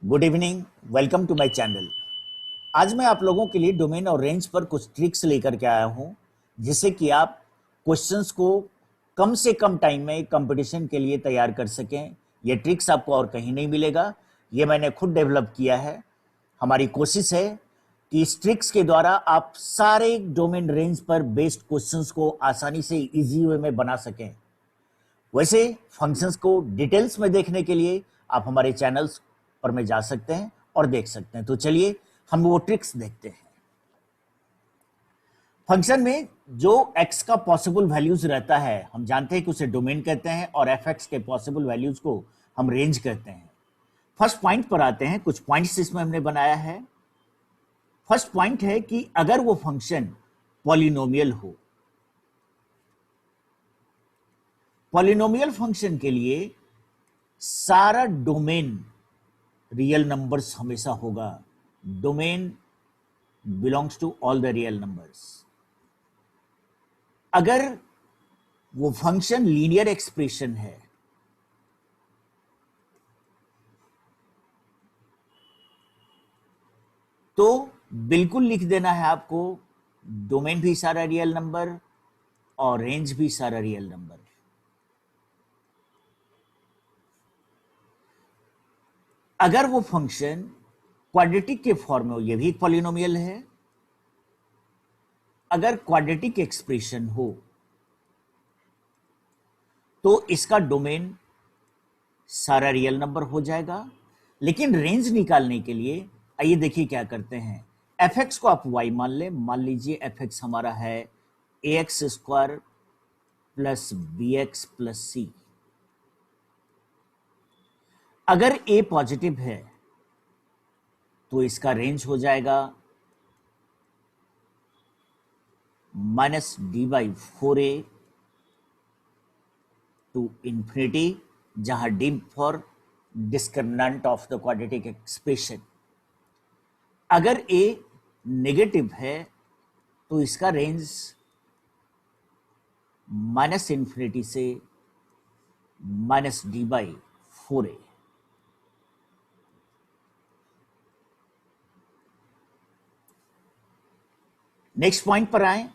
Good evening. Welcome to my channel. आज मैं आप लोगों के लिए डोमेन और रेंज पर कुछ ट्रिक्स लेकर के आया हूं, जिससे कि आप क्वेश्चंस को कम से कम टाइम में कंपटीशन के लिए तैयार कर सकें। ये ट्रिक्स आपको और कहीं नहीं मिलेगा, ये मैंने खुद डेवलप किया है। हमारी कोशिश है कि इस ट्रिक्स के द्वारा आप सारे डोमेन रेंज पर बेस्ड क्वेश्चंस को आसानी से इजी वे में बना सकें। वैसे फंक्शंस को डिटेल्स में देखने के लिए आप हमारे चैनल्स पर में जा सकते हैं और देख सकते हैं। तो चलिए हम वो ट्रिक्स देखते हैं। फंक्शन में जो x का पॉसिबल वैल्यूज रहता है, हम जानते हैं कि उसे डोमेन कहते हैं, और fx के पॉसिबल वैल्यूज को हम रेंज कहते हैं। फर्स्ट पॉइंट पर आते हैं। कुछ पॉइंट्स इसमें हमने बनाया है। फर्स्ट पॉइंट है कि अगर वो फंक्शन पॉलिनोमियल हो, पॉलिनोमियल फंक्शन के लिए सारा डोमेन रियल नंबर्स हमेशा होगा। Domain belongs to all the real numbers. अगर वो फंक्शन लीनियर एक्सप्रेशन है, तो बिल्कुल लिख देना है आपको डोमेन भी सारा रियल नंबर और रेंज भी सारा रियल नंबर। अगर वो फंक्शन क्वाड्रेटिक के फॉर्म में हो, ये भी एक पॉलिनोमियल है। अगर क्वाड्रेटिक एक्सप्रेशन हो तो इसका डोमेन सारा रियल नंबर हो जाएगा। लेकिन रेंज निकालने के लिए आइए देखिए क्या करते हैं। fx को आप y मान लें। मान लीजिए fx हमारा है ax square plus bx plus c। अगर a पॉजिटिव है तो इसका रेंज हो जाएगा minus D by 4a to infinity, जहां D for discriminant of the quadratic expression. अगर a नेगेटिव है तो इसका रेंज माइनस इंफिनिटी से minus D by 4a। Next point पर आए।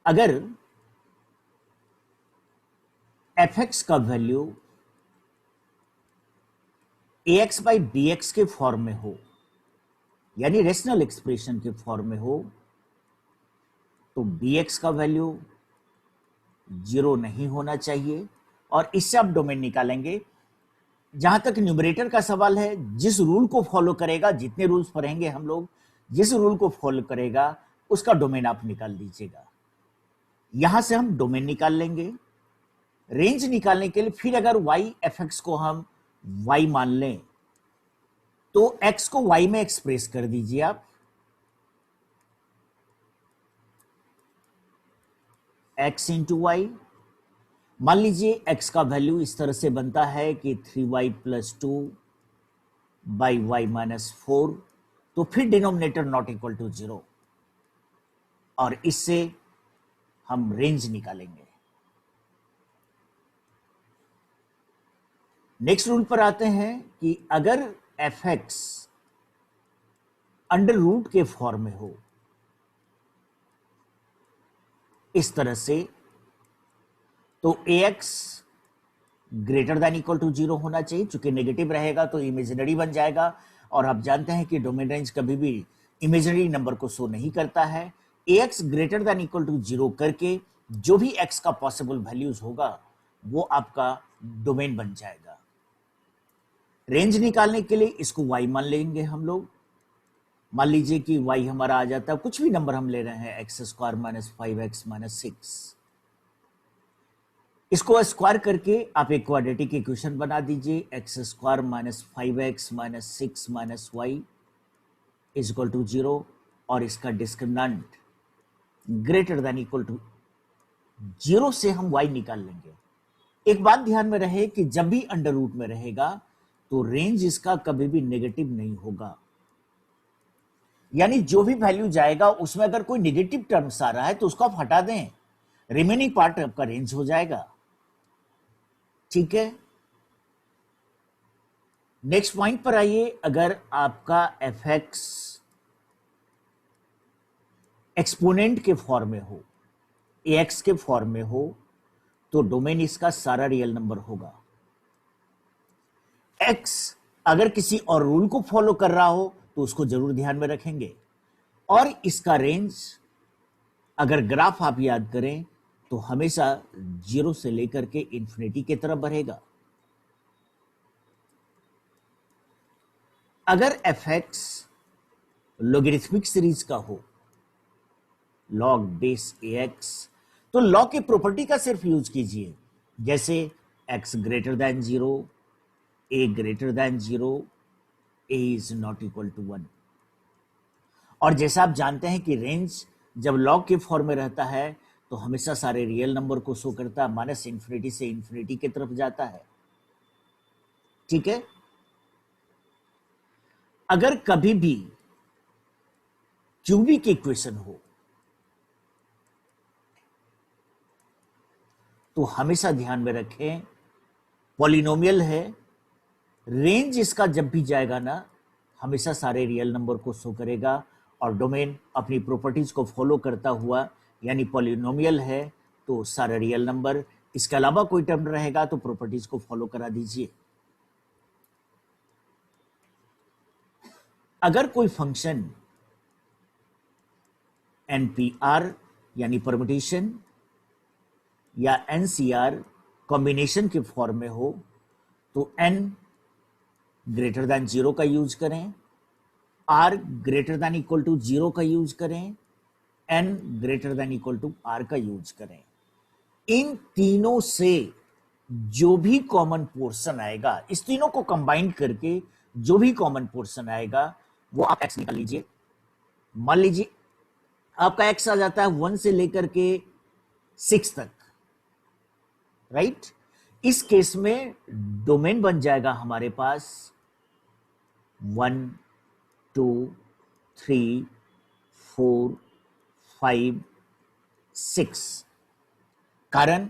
अगर fx का वैल्यू ax बाई bx के फॉर्म में हो, यानी रेशनल एक्सप्रेशन के फॉर्म में हो, तो bx का वैल्यू 0 नहीं होना चाहिए। और इससे आप डोमेन निकालेंगे। जहां तक न्यूमरेटर का सवाल है, जिस रूल को फॉलो करेगा, जितने रूल्स पढ़ेंगे हम लोग, जिस रूल को फॉलो करेगा उसका डोमेन आप निकाल दीजिएगा। यहां से हम डोमेन निकाल लेंगे। रेंज निकालने के लिए फिर अगर y fx को हम y मान लें तो x को y में एक्सप्रेस कर दीजिए आप। x into y. मान लीजिए x का वैल्यू इस तरह से बनता है कि 3y plus 2 by Y minus 4, तो फिर डिनोमिनेटर नॉट इक्वल टू 0, और इससे हम रेंज निकालेंगे। नेक्स्ट रूल पर आते हैं कि अगर fx अंडर रूट के फॉर्म में हो इस तरह से, तो ax greater than equal to 0 होना चाहिए। चूंकि नेगेटिव रहेगा तो इमेजिनरी बन जाएगा, और आप जानते हैं कि डोमेन रेंज कभी भी इमेजिनरी नंबर को शो नहीं करता है। ax greater than equal to 0 करके जो भी x का पॉसिबल वैल्यूज होगा वो आपका डोमेन बन जाएगा। रेंज निकालने के लिए इसको y मान लेंगे हम लोग। मान लीजिए कि y हमारा आ जाता है, कुछ भी नंबर हम ले रहे हैं, x square minus 5x minus 6। इसको स्क्वायर करके आप एक क्वाड्रेटिक इक्वेशन बना दीजिए। X square minus 5x minus 6 minus y is equal to 0, और इसका discriminant greater than equal to 0 से हम y निकाल लेंगे। एक बात ध्यान में रहे कि जब भी अंडर रूट में रहेगा तो रेंज इसका कभी भी नेगेटिव नहीं होगा। यानी जो भी वैल्यू जाएगा उसमें अगर कोई नेगेटिव टर्म्स आ रहा है तो उसको आप हटा दें, रिमेनिंग पार्ट आपका रेंज हो जाएगा। ठीक है। नेक्स्ट पॉइंट पर आइए। अगर आपका एफ एक्स एक्सपोनेंट के फॉर्म में हो, ए एक्स के फॉर्म में हो, तो डोमेन इसका सारा रियल नंबर होगा। एक्स अगर किसी और रूल को फॉलो कर रहा हो तो उसको जरूर ध्यान में रखेंगे। और इसका रेंज अगर ग्राफ आप याद करें तो हमेशा 0 से लेकर के इंफिनिटी की तरफ बढ़ेगा। अगर एफ एक्स लॉगरिथमिक सीरीज का हो, लॉग बेस ए एक्स, तो लॉग की प्रॉपर्टी का सिर्फ यूज कीजिए, जैसे x greater than 0, a greater than 0, a is not equal to 1। और जैसा आप जानते हैं कि रेंज जब लॉग के फॉर्म में रहता है तो हमेशा सारे रियल नंबर को शो करता है, माइनस इंफिनिटी से इंफिनिटी की तरफ जाता है। ठीक है। अगर कभी भी क्यूबिक इक्वेशन हो तो हमेशा ध्यान में रखें पॉलिनोमियल है, रेंज इसका जब भी जाएगा ना हमेशा सारे रियल नंबर को शो करेगा। और डोमेन अपनी प्रॉपर्टीज को फॉलो करता हुआ, यानी पॉलिनोमियल है तो सारा रियल नंबर, इसके अलावा कोई टर्म रहेगा तो प्रॉपर्टीज को फॉलो करा दीजिए। अगर कोई फंक्शन एनपीआर यानी परम्यूटेशन या एनसीआर कॉम्बिनेशन के फॉर्म में हो तो एन ग्रेटर दैन 0 का यूज करें, r greater than equal to 0 का यूज करें, n greater than equal to r का यूज करें। इन तीनों से जो भी कॉमन पोर्शन आएगा, इस तीनों को कंबाइन करके जो भी कॉमन पोर्शन आएगा वो आप एक्स निकाल लीजिए। मान लीजिए आपका एक्स आ जाता है 1 से लेकर के 6 तक, राइट। इस केस में डोमेन बन जाएगा हमारे पास 1 2 3 4 5 6। कारण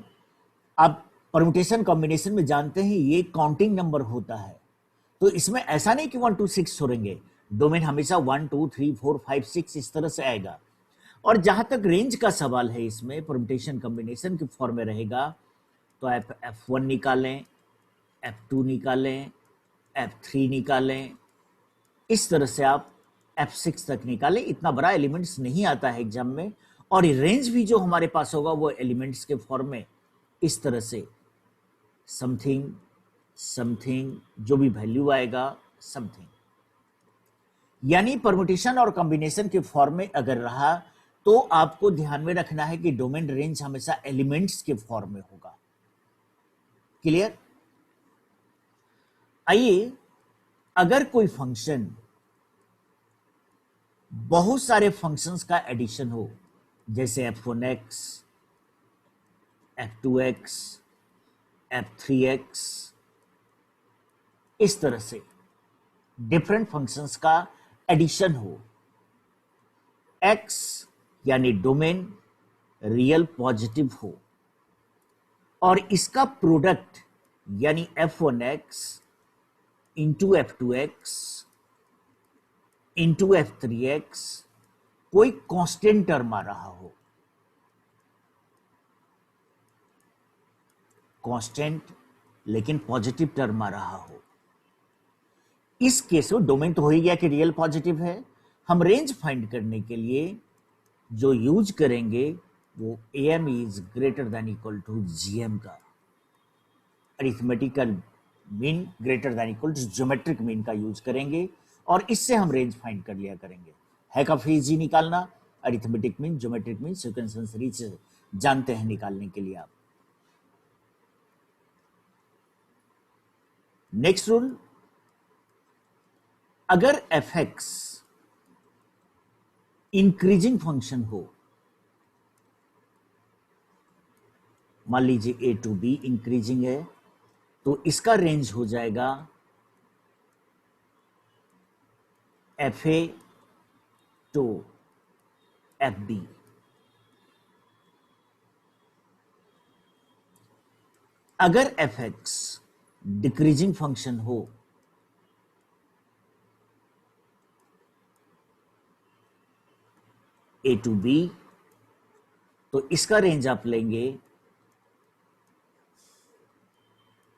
आप परम्यूटेशन कॉम्बिनेशन में जानते हैं ये काउंटिंग नंबर होता है, तो इसमें ऐसा नहीं कि 1 2 6 छोड़ेंगे, डोमेन हमेशा 1 2 3 4 5 6 इस तरह से आएगा। और जहां तक रेंज का सवाल है, इसमें परम्यूटेशन कॉम्बिनेशन के फॉर्म में रहेगा तो आप F1 निकालें, F2 निकालें, F3 निकालें, इस तरह से आप F6 तक निकालें। इतना बड़ा एलिमेंट्स नहीं आता है एग्जाम में। और रेंज भी जो हमारे पास होगा वो एलिमेंट्स के फॉर्म में इस तरह से समथिंग समथिंग, जो भी वैल्यू आएगा समथिंग, यानी परम्यूटेशन और कॉम्बिनेशन के फॉर्म में अगर रहा तो आपको ध्यान में रखना है कि डोमेन रेंज हमेशा एलिमेंट्स के फॉर्म में होगा। क्लियर। आइए, अगर कोई फंक्शन बहुत सारे फंक्शंस का एडिशन हो, जैसे f1x, f2x, f3x, इस तरह से डिफरेंट फंक्शंस का एडिशन हो, x यानी डोमेन रियल पॉजिटिव हो और इसका प्रोडक्ट यानी f1x into f2x into f3x कोई कांस्टेंट टर्म आ रहा हो, कांस्टेंट लेकिन पॉजिटिव टर्म आ रहा हो, इस केस में डोमेन तो हो ही गया कि रियल पॉजिटिव है। हम रेंज फाइंड करने के लिए जो यूज करेंगे वो am is greater than equal to gm का, arithmetical mean greater than equal to geometric mean का यूज करेंगे और इससे हम रेंज फाइंड कर लिया करेंगे। है काफी इजी निकालना, arithmetic mean, geometric mean, sequential series जानते हैं निकालने के लिए आप। नेक्स्ट रूल, अगर f(x) इंक्रीजिंग फंक्शन हो, मान लीजिए a टू b इंक्रीजिंग है, तो इसका रेंज हो जाएगा fa टू fb। अगर f(x) डिक्रीजिंग फंक्शन हो, ए टू बी, तो इसका रेंज आप लेंगे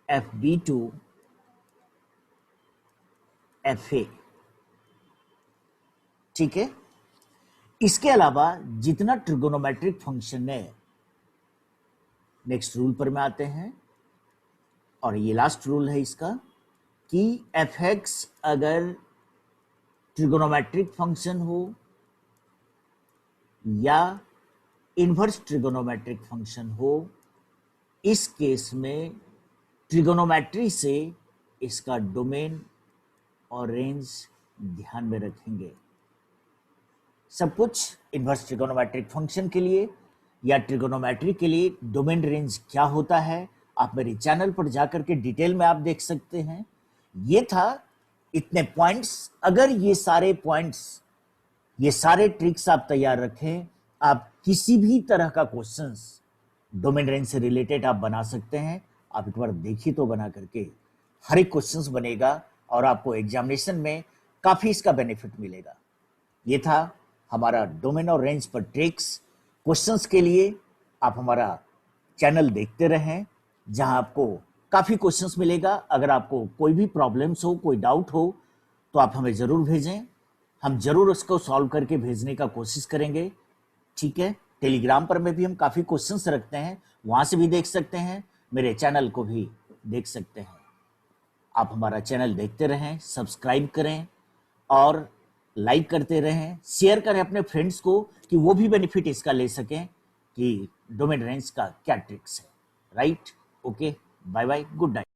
F B to F A. ठीक है, इसके अलावा जितना ट्रिगोनोमेट्रिक फंक्शन है, नेक्स्ट रूल पर में आते हैं, और ये लास्ट रूल है इसका कि एफ एक्स अगर ट्रिगोनोमेट्रिक फंक्शन हो या इनवर्स ट्रिगोनोमेट्रिक फंक्शन हो, इस केस में ट्रिगोनोमेट्री से इसका डोमेन और रेंज ध्यान में रखेंगे। सब कुछ इनवर्स ट्रिगोनोमेट्रिक फंक्शन के लिए या ट्रिगोनोमेट्री के लिए डोमेन रेंज क्या होता है, आप मेरे चैनल पर जाकर के डिटेल में आप देख सकते हैं। ये था इतने पॉइंट्स। अगर ये सारे पॉइंट्स, ये सारे ट्रिक्स आप तैयार रखें, आप किसी भी तरह का क्वेश्चंस डोमेन रेंज से रिलेटेड आप बना सकते हैं। आप एक बार देखिए तो बना करके, हर एक क्वेश्चंस बनेगा और आपको एग्जामिनेशन में काफी इसका बेनिफिट मिलेगा। ये था हमारा डोमेन और रेंज पर ट्रिक्स। क्वेश्चंस के लिए आप हमारा चैनल देखते रहें, जहां आपको काफी क्वेश्चंस मिलेगा। अगर आपको कोई भी प्रॉब्लम्स हो, कोई डाउट हो, तो आप हमें जरूर भेजें, हम जरूर उसको सॉल्व करके भेजने का कोशिश करेंगे। ठीक है, टेलीग्राम पर में भी हम काफी क्वेश्चंस रखते हैं, वहां से भी देख सकते हैं, मेरे चैनल को भी देख सकते हैं। आप हमारा चैनल देखते रहें, सब्सक्राइब करें और लाइक करते रहें, शेयर करें अपने फ्रेंड्स को कि वो भी बेनिफिट इसका ले सकें कि डोमेन रेंज का क्या ट्रिक्स है। Right, okay, bye bye, good night.